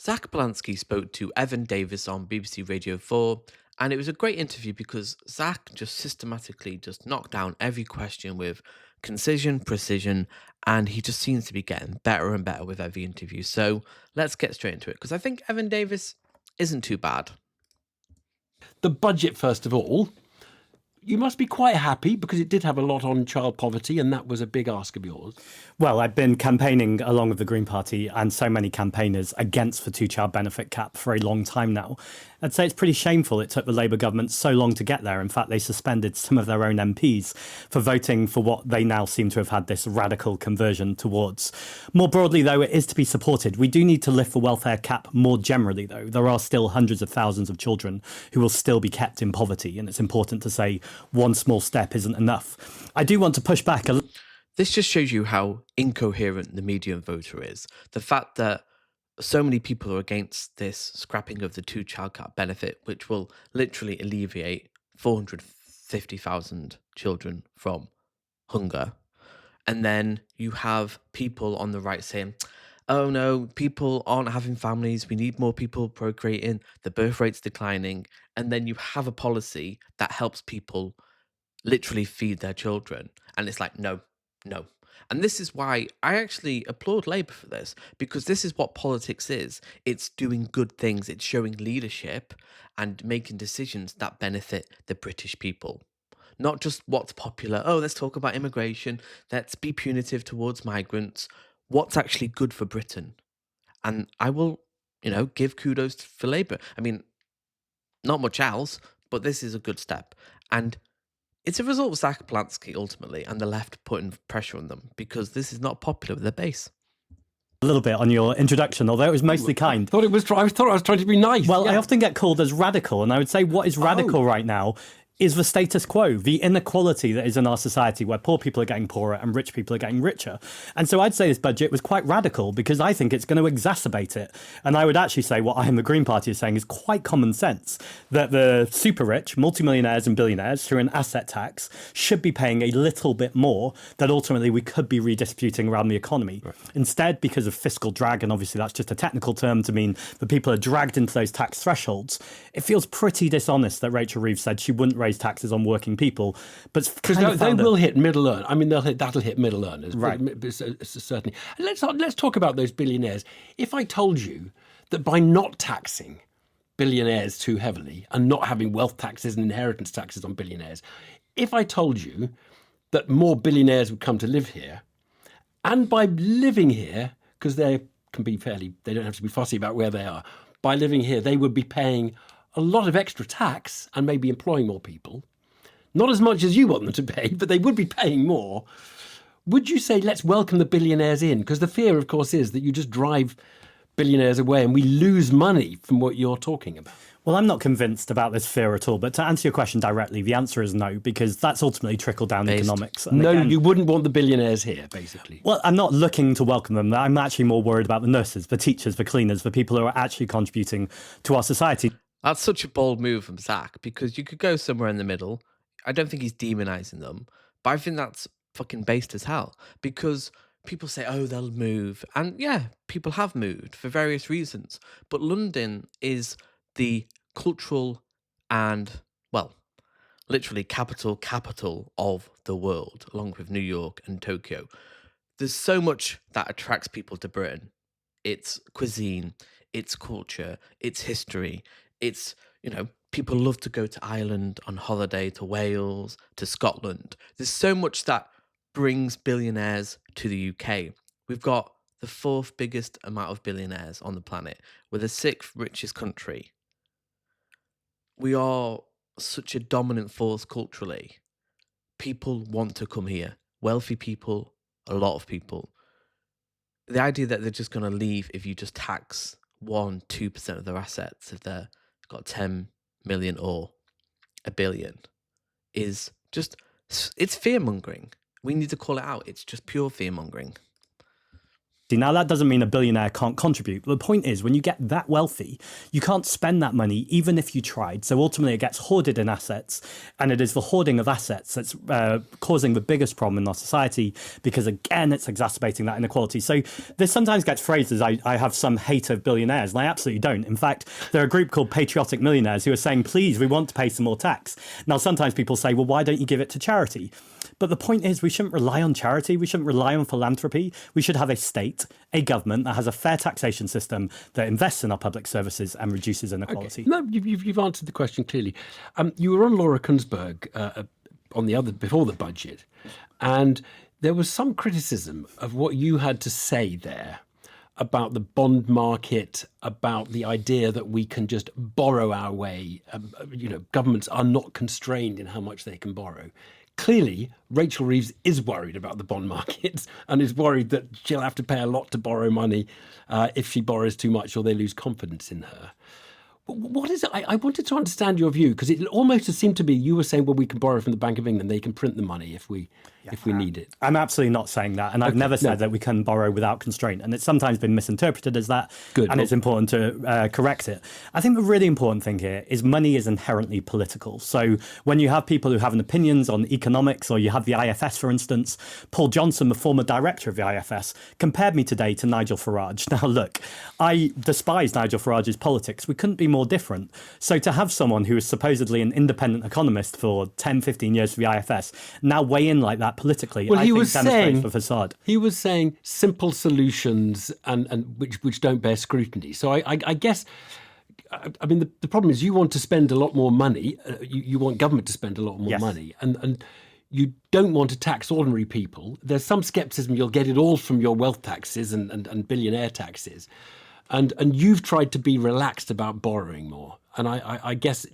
Zack Polanski spoke to Evan Davis on BBC Radio 4, and it was a great interview because Zack just systematically just knocked down every question with concision, precision, and he just seems to be getting better and better with every interview. So let's get straight into it because I think Evan Davis isn't too bad. The budget, first of all, you must be quite happy because it did have a lot on child poverty, and that was a big ask of yours. Well, I've been campaigning along with the Green Party and so many campaigners against the two-child benefit cap for a long time now. I'd say it's pretty shameful it took the Labour government so long to get there. In fact, they suspended some of their own MPs for voting for what they now seem to have had this radical conversion towards. More broadly, though, it is to be supported. We do need to lift the welfare cap more generally, though. There are still hundreds of thousands of children who will still be kept in poverty, and it's important to say one small step isn't enough. I do want to push back a This just shows you how incoherent the median voter is. The fact that so many people are against this scrapping of the two-child cap benefit, which will literally alleviate 450,000 children from hunger. And then you have people on the right saying, oh no, people aren't having families, we need more people procreating, the birth rate's declining. And then you have a policy that helps people literally feed their children. And it's like, no. And this is why I actually applaud Labour for this, because this is what politics is. It's doing good things. It's showing leadership and making decisions that benefit the British people. Not just what's popular. Oh, let's talk about immigration. Let's be punitive towards migrants. What's actually good for Britain? And I will, give kudos for Labour. I mean, not much else, but this is a good step. And it's a result of Zack Polanski, ultimately, and the left putting pressure on them, because this is not popular with their base. A little bit on your introduction, although it was mostly kind. I thought I was trying to be nice. Well, yeah. I often get called as radical, and I would say what is radical right now is the status quo, the inequality that is in our society where poor people are getting poorer and rich people are getting richer. And so I'd say this budget was quite radical because I think it's going to exacerbate it. And I would actually say what I and the Green Party is saying is quite common sense, that the super rich, multimillionaires and billionaires through an asset tax should be paying a little bit more that ultimately we could be redistributing around the economy. Right. Instead, because of fiscal drag, and obviously that's just a technical term to mean that people are dragged into those tax thresholds, it feels pretty dishonest that Rachel Reeves said she wouldn't raise taxes on working people, but because they will hit middle earners. I mean, that'll hit middle earners, right? Certainly. Let's talk about those billionaires. If I told you that by not taxing billionaires too heavily and not having wealth taxes and inheritance taxes on billionaires, if I told you that more billionaires would come to live here, and by living here, because they don't have to be fussy about where they are. By living here, they would be paying a lot of extra tax and maybe employing more people. Not as much as you want them to pay, but they would be paying more. Would you say, let's welcome the billionaires in? Because the fear, of course, is that you just drive billionaires away and we lose money from what you're talking about. Well, I'm not convinced about this fear at all. But to answer your question directly, the answer is no, because that's ultimately trickle-down economics. And again, you wouldn't want the billionaires here, basically. Well, I'm not looking to welcome them. I'm actually more worried about the nurses, the teachers, the cleaners, the people who are actually contributing to our society. That's such a bold move from Zack, because you could go somewhere in the middle. I don't think he's demonizing them, but I think that's fucking based as hell, because people say, oh, they'll move. And yeah, people have moved for various reasons. But London is the cultural and, well, literally capital of the world, along with New York and Tokyo. There's so much that attracts people to Britain. It's cuisine, it's culture, it's history. It's, people love to go to Ireland on holiday, to Wales, to Scotland. There's so much that brings billionaires to the UK. We've got the fourth biggest amount of billionaires on the planet. We're the sixth richest country. We are such a dominant force culturally. People want to come here. Wealthy people, a lot of people. The idea that they're just going to leave if you just tax 1-2% of their assets, if they've got 10 million or a billion, is just, it's fear-mongering. We need to call it out. It's just pure fear-mongering. Now, that doesn't mean a billionaire can't contribute. But the point is, when you get that wealthy, you can't spend that money even if you tried. So ultimately, it gets hoarded in assets. And it is the hoarding of assets that's causing the biggest problem in our society because, again, it's exacerbating that inequality. So this sometimes gets phrased as I have some hate of billionaires, and I absolutely don't. In fact, there are a group called Patriotic Millionaires who are saying, please, we want to pay some more tax. Now, sometimes people say, well, why don't you give it to charity? But the point is, we shouldn't rely on charity. We shouldn't rely on philanthropy. We should have a state, a government that has a fair taxation system that invests in our public services and reduces inequality. Okay. No, you've answered the question clearly. You were on Laura Kunsberg before the budget, and there was some criticism of what you had to say there about the bond market, about the idea that we can just borrow our way. Governments are not constrained in how much they can borrow. Clearly, Rachel Reeves is worried about the bond markets and is worried that she'll have to pay a lot to borrow money if she borrows too much or they lose confidence in her. What is it? I wanted to understand your view, because it almost seemed to be you were saying, well, we can borrow from the Bank of England. They can print the money if we need it. I'm absolutely not saying that. And I've never said that we can borrow without constraint. And it's sometimes been misinterpreted as that. Good. And it's important to correct it. I think the really important thing here is money is inherently political. So when you have people who have an opinions on economics, or you have the IFS, for instance, Paul Johnson, the former director of the IFS, compared me today to Nigel Farage. Now, look, I despise Nigel Farage's politics. We couldn't be more different. So to have someone who is supposedly an independent economist for 10, 15 years for the IFS now weigh in like that politically, I think demonstrates the facade. He was saying simple solutions and which don't bear scrutiny. So I guess, I mean, the problem is you want to spend a lot more money. You want government to spend a lot more money. And you don't want to tax ordinary people. There's some skepticism you'll get it all from your wealth taxes and billionaire taxes. And you've tried to be relaxed about borrowing more. And I guess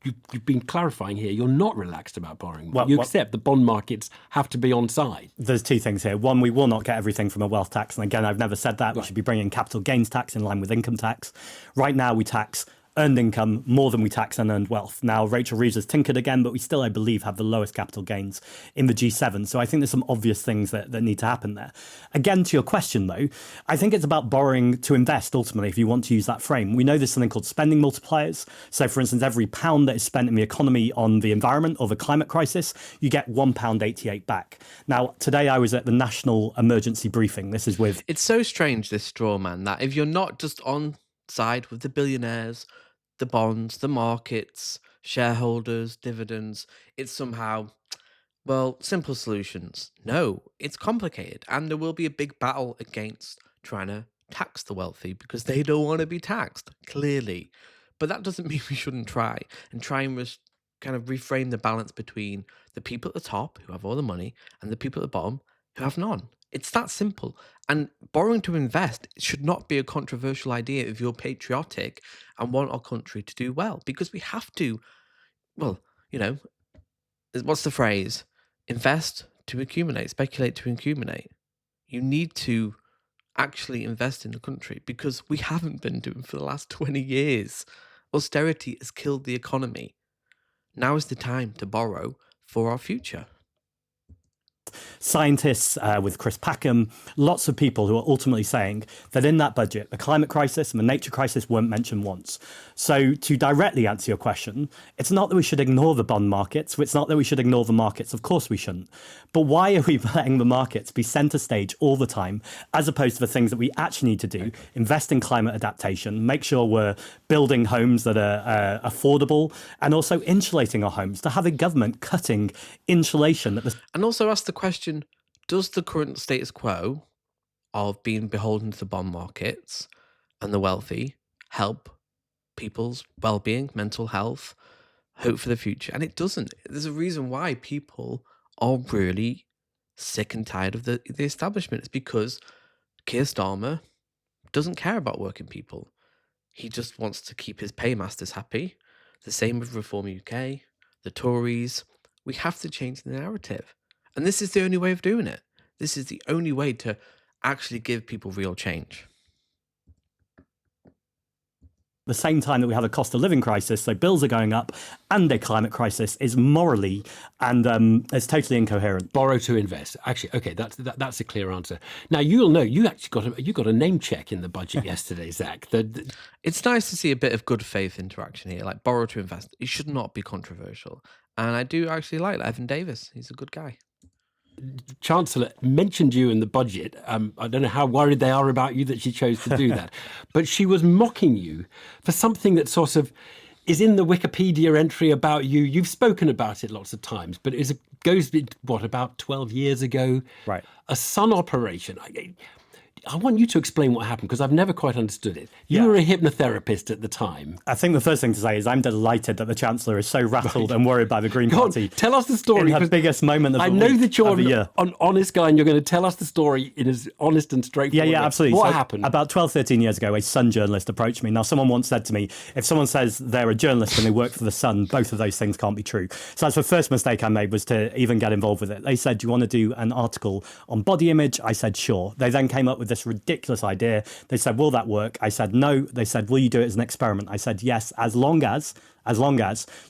you've been clarifying here, you're not relaxed about borrowing more. You accept the bond markets have to be on side. There's two things here. One, we will not get everything from a wealth tax. And again, I've never said that. We should be bringing capital gains tax in line with income tax. Right now, we tax earned income more than we tax unearned wealth. Now, Rachel Reeves has tinkered again, but we still, I believe, have the lowest capital gains in the G7. So I think there's some obvious things that need to happen there. Again, to your question, though, I think it's about borrowing to invest, ultimately, if you want to use that frame. We know there's something called spending multipliers. So, for instance, every pound that is spent in the economy on the environment or the climate crisis, you get £1.88 back. Now, today I was at the National Emergency Briefing. This is with... It's so strange, this straw man, that if you're not just on side with the billionaires, the bonds, the markets, shareholders, dividends, it's somehow, well, simple solutions. No, it's complicated. And there will be a big battle against trying to tax the wealthy because they don't want to be taxed, clearly. But that doesn't mean we shouldn't try and kind of reframe the balance between the people at the top who have all the money and the people at the bottom who have none. It's that simple. And borrowing to invest should not be a controversial idea if you're patriotic and want our country to do well, because we have to, well, what's the phrase? Invest to accumulate, speculate to accumulate. You need to actually invest in the country because we haven't been doing for the last 20 years. Austerity has killed the economy. Now is the time to borrow for our future. Scientists with Chris Packham, lots of people who are ultimately saying that in that budget, the climate crisis and the nature crisis weren't mentioned once. So to directly answer your question, it's not that we should ignore the bond markets. It's not that we should ignore the markets. Of course we shouldn't. But why are we letting the markets be centre stage all the time, as opposed to the things that we actually need to do? Invest in climate adaptation, make sure we're building homes that are affordable, and also insulating our homes, to have a government cutting insulation. And also ask the question, does the current status quo of being beholden to the bond markets and the wealthy help people's well-being, mental health, hope for the future? And it doesn't. There's a reason why people are really sick and tired of the establishment. It's because Keir Starmer doesn't care about working people. He just wants to keep his paymasters happy. The same with Reform UK, the Tories. We have to change the narrative. And this is the only way of doing it. This is the only way to actually give people real change. the same time that we have a cost of living crisis, so bills are going up, and a climate crisis, is morally and it's totally incoherent. Borrow to invest. Actually, okay, that's a clear answer. Now you'll know you actually got a name check in the budget yesterday, Zach. It's nice to see a bit of good faith interaction here, like borrow to invest. It should not be controversial. And I do actually like Evan Davis. He's a good guy. Chancellor mentioned you in the budget. I don't know how worried they are about you that she chose to do that, but she was mocking you for something that sort of is in the Wikipedia entry about you. You've spoken about it lots of times, but it goes, what, about 12 years ago? Right. A sun operation. I want you to explain what happened because I've never quite understood it. You Yeah. were a hypnotherapist at the time. I think the first thing to say is I'm delighted that the Chancellor is so rattled and worried by the Green Go on, Party. tell us the story. In her 'cause biggest moment of I the know week that you're of the year. an honest guy and you're going to tell us the story in as honest and straightforward Yeah, way. absolutely. What So happened? About 12, 13 years ago, a Sun journalist approached me. Now, someone once said to me, if someone says they're a journalist and they work for the Sun, both of those things can't be true. So that's the first mistake I made, was to even get involved with it. They said, do you want to do an article on body image? I said, sure. They then came up with this ridiculous idea. They said, will that work? I said, no. They said, will you do it as an experiment? I said, yes, as long as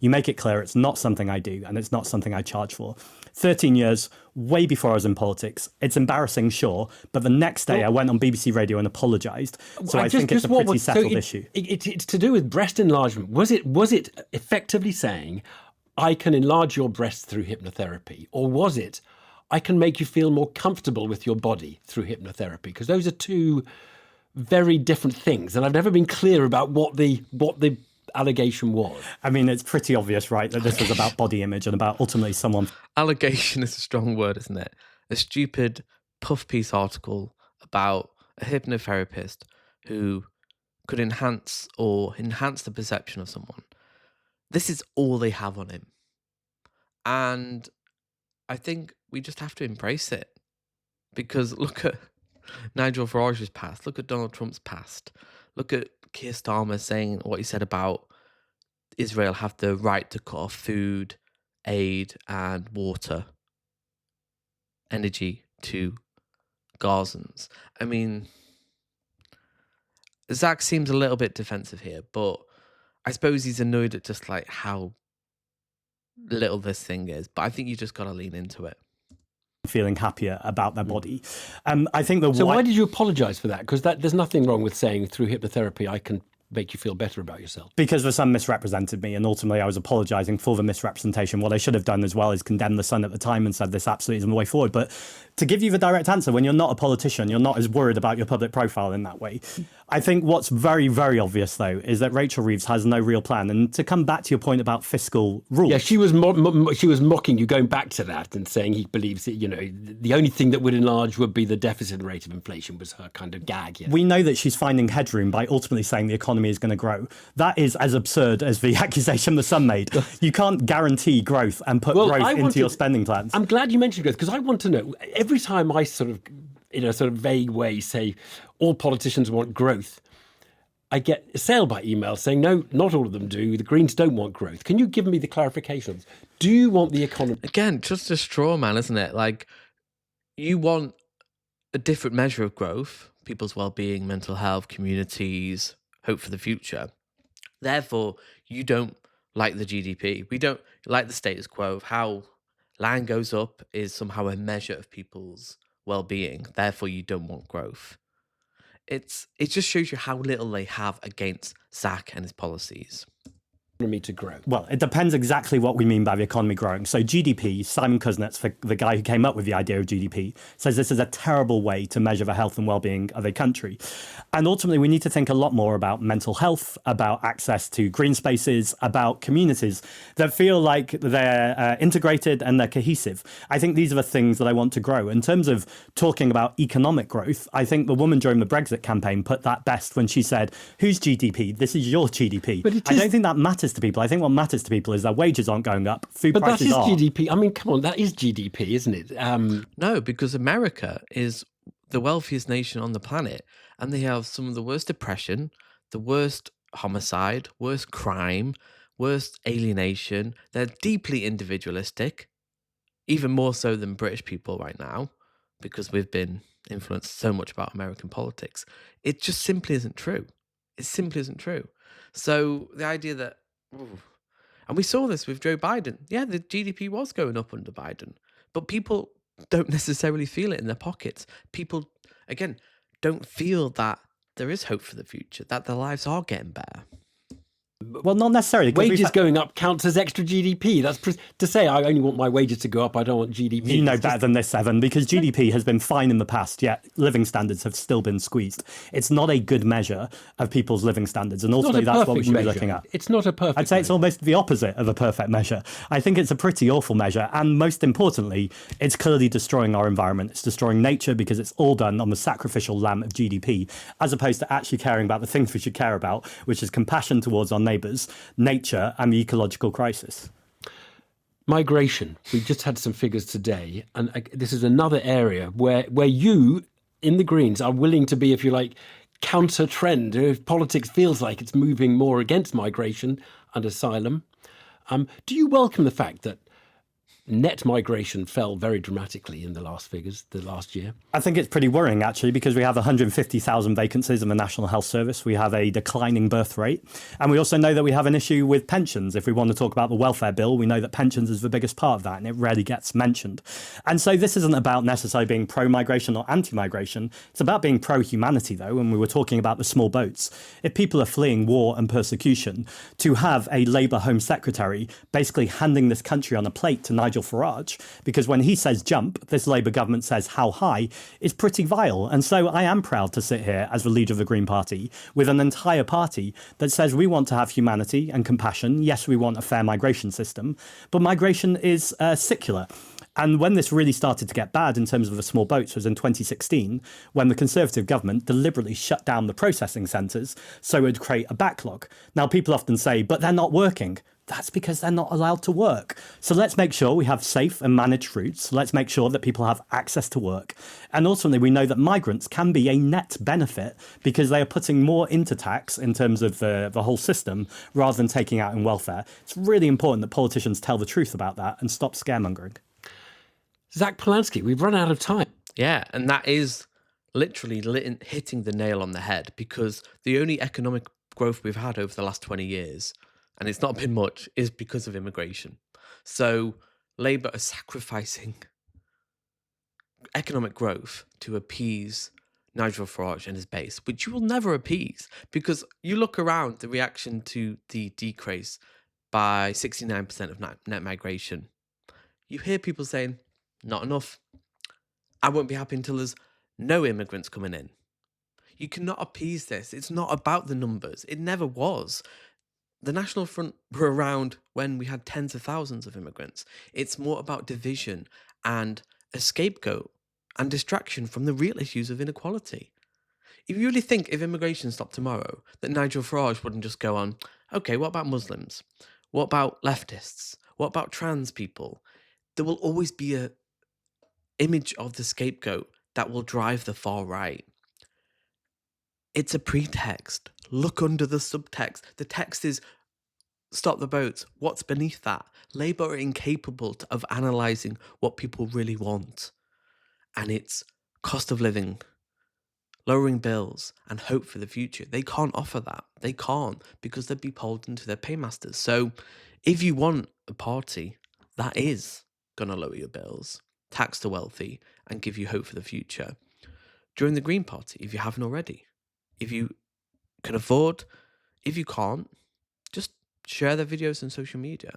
you make it clear it's not something I do and it's not something I charge for. 13 years, way before I was in politics. It's embarrassing, sure, but the next day I went on BBC Radio and apologised. So I think it's a pretty settled issue. It's to do with breast enlargement. Was it effectively saying, I can enlarge your breasts through hypnotherapy? Or was it, I can make you feel more comfortable with your body through hypnotherapy? Because those are two very different things. And I've never been clear about what the allegation was. I mean, it's pretty obvious, right, that this was about body image and about ultimately someone... Allegation is a strong word, isn't it? A stupid puff piece article about a hypnotherapist who could enhance the perception of someone. This is all they have on him. And I think we just have to embrace it. Because look at Nigel Farage's past. Look at Donald Trump's past. Look at Keir Starmer saying what he said about Israel have the right to cut off food, aid, and water, energy to Gazans. I mean, Zach seems a little bit defensive here, but I suppose he's annoyed at just like how little this thing is. But I think you just got to lean into it. Feeling happier about their body. I think why did you apologise for that? Because there's nothing wrong with saying through hypnotherapy I can make you feel better about yourself. Because the Sun misrepresented me, and ultimately I was apologising for the misrepresentation. What I should have done as well is condemn the Sun at the time and said this absolutely isn't the way forward. But to give you the direct answer, when you're not a politician, you're not as worried about your public profile in that way. I think what's very, very obvious, though, is that Rachel Reeves has no real plan. And to come back to your point about fiscal rules... Yeah, she was mocking you, going back to that and saying he believes that, the only thing that would enlarge would be the deficit rate of inflation was her kind of gag. Yeah. We know that she's finding headroom by ultimately saying the economy is going to grow. That is as absurd as the accusation the Sun made. You can't guarantee growth and put growth into your spending plans. I'm glad you mentioned growth, because I want to know, every time I sort of, in a sort of vague way, say all politicians want growth, I get a sale by email saying, no, not all of them do. The Greens don't want growth. Can you give me the clarifications? Do you want the economy? Again, just a straw man, isn't it? Like, you want a different measure of growth, people's well-being, mental health, communities, hope for the future. Therefore, you don't like the GDP. We don't like the status quo of how land goes up is somehow a measure of people's well-being. Therefore, you don't want growth. It just shows you how little they have against Zack and his policies. Economy to grow. Well, it depends exactly what we mean by the economy growing. So GDP, Simon Kuznets, the guy who came up with the idea of GDP, says this is a terrible way to measure the health and well-being of a country. And ultimately, we need to think a lot more about mental health, about access to green spaces, about communities that feel like they're integrated and they're cohesive. I think these are the things that I want to grow. In terms of talking about economic growth, I think the woman during the Brexit campaign put that best when she said, whose GDP? This is your GDP. But I don't think that matters to people. I think what matters to people is their wages aren't going up, food prices are. But that is GDP. I mean, come on, that is GDP, isn't it? No, because America is the wealthiest nation on the planet, and they have some of the worst depression, the worst homicide, worst crime, worst alienation. They're deeply individualistic, even more so than British people right now, because we've been influenced so much about American politics. It just simply isn't true. It simply isn't true. So the idea that, ooh, and we saw this with Joe Biden. Yeah, the GDP was going up under Biden, but people don't necessarily feel it in their pockets. People, again, don't feel that there is hope for the future, that their lives are getting better. Well, not necessarily. 'Cause Wages going up counts as extra GDP. That's to say I only want my wages to go up. I don't want GDP. You know better than this, Evan, because GDP has been fine in the past, yet living standards have still been squeezed. It's not a good measure of people's living standards, and ultimately that's what we should be looking at. It's not a perfect I'd say it's almost the opposite of a perfect measure. I think it's a pretty awful measure, and most importantly, it's clearly destroying our environment. It's destroying nature because it's all done on the sacrificial lamb of GDP, as opposed to actually caring about the things we should care about, which is compassion towards our neighbours, nature, and the ecological crisis. Migration. We just had some figures today, and this is another area where you, in the Greens, are willing to be, if you like, counter trend. If politics feels like it's moving more against migration and asylum, do you welcome the fact that net migration fell very dramatically in the last year? I think it's pretty worrying, actually, because we have 150,000 vacancies in the National Health Service. We have a declining birth rate. And we also know that we have an issue with pensions. If we want to talk about the welfare bill, we know that pensions is the biggest part of that, and it rarely gets mentioned. And so this isn't about necessarily being pro-migration or anti-migration. It's about being pro-humanity, though, and we were talking about the small boats. If people are fleeing war and persecution, to have a Labour Home Secretary basically handing this country on a plate to Nigel Farage, because when he says jump, this Labour government says how high, is pretty vile. And so I am proud to sit here as the leader of the Green Party with an entire party that says we want to have humanity and compassion. Yes, we want a fair migration system, but migration is secular. And when this really started to get bad in terms of the small boats was in 2016, when the Conservative government deliberately shut down the processing centres so it would create a backlog. Now, people often say, but they're not working. That's because they're not allowed to work. So let's make sure we have safe and managed routes. Let's make sure that people have access to work. And ultimately, we know that migrants can be a net benefit because they are putting more into tax in terms of the whole system rather than taking out in welfare. It's really important that politicians tell the truth about that and stop scaremongering. Zack Polanski, we've run out of time. Yeah, and that is literally hitting the nail on the head, because the only economic growth we've had over the last 20 years, and it's not been much, is because of immigration. So Labour are sacrificing economic growth to appease Nigel Farage and his base, which you will never appease, because you look around the reaction to the decrease by 69% of net migration. You hear people saying, not enough. I won't be happy until there's no immigrants coming in. You cannot appease this. It's not about the numbers. It never was. The National Front were around when we had tens of thousands of immigrants. It's more about division and a scapegoat and distraction from the real issues of inequality. If you really think if immigration stopped tomorrow, that Nigel Farage wouldn't just go on, okay, what about Muslims? What about leftists? What about trans people? There will always be a image of the scapegoat that will drive the far right. It's a pretext. Look under the subtext. The text is stop the boats. What's beneath that? Labour are incapable of analysing what people really want. And it's cost of living, lowering bills, and hope for the future. They can't offer that. They can't, because they'd be beholden to their paymasters. So if you want a party that is going to lower your bills, tax the wealthy, and give you hope for the future, join the Green Party if you haven't already. If you can afford, if you can't, just share their videos on social media.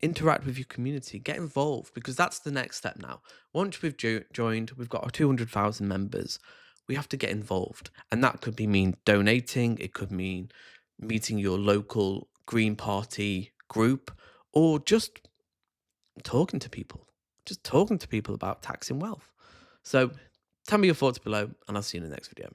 Interact with your community, get involved, because that's the next step now. Once we've joined, we've got our 200,000 members, we have to get involved. And that could mean donating, it could mean meeting your local Green Party group, or just talking to people. Just talking to people about taxing wealth. So tell me your thoughts below, and I'll see you in the next video.